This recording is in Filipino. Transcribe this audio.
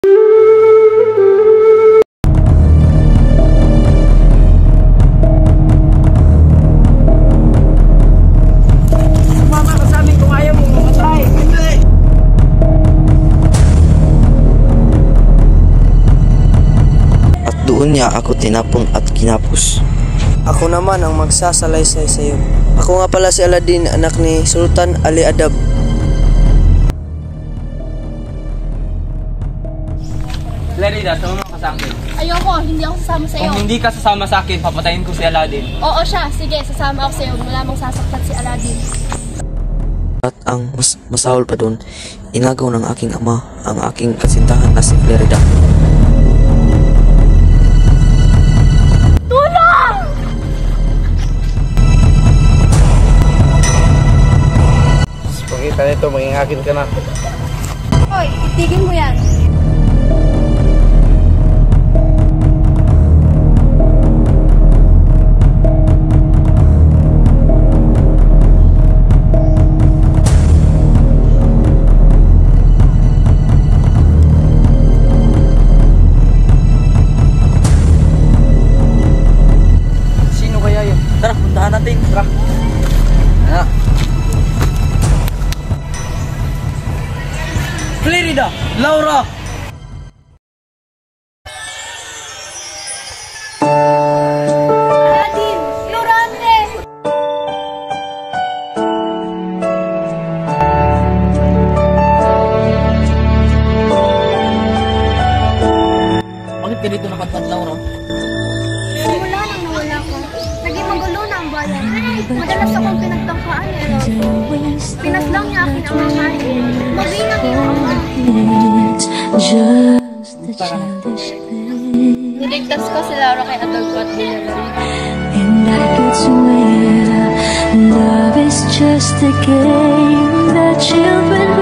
Doon niya ako tinapon at kinapos. Ako naman ang magsasalaysay sa iyo. Ako nga pala si Aladdin, anak ni Sultan Ali Adab. Clarida, sumama ka sa akin. Ayoko, hindi ako sasama sa iyo. Kung hindi ka sasama sa akin, papatayin ko si Aladdin. Oo siya, sige, sasama ako sa iyo. Wala mong sasaktan si Aladdin. At ang masahol pa doon, inagaw ng aking ama ang aking kasintahan na si Clarida. Pagkita nito, maging akin ka na. Hoy, itigil mo yan. Sino kaya yun? Tara, puntahan natin. Tara. Ano? Clarida! Laura! Aladdin! Florante! Bakit ka dito napadpad, Laura? Simula nang nawala ko, naging magulo na ang bayan. Madalas akong pinagtangkaan ni Alonso. Pinaslang niya akin ang makain. Maginang iyong ama. Niligtas ko si Laura kay Adolfo at Villarreal. And I could swear love is just a game that children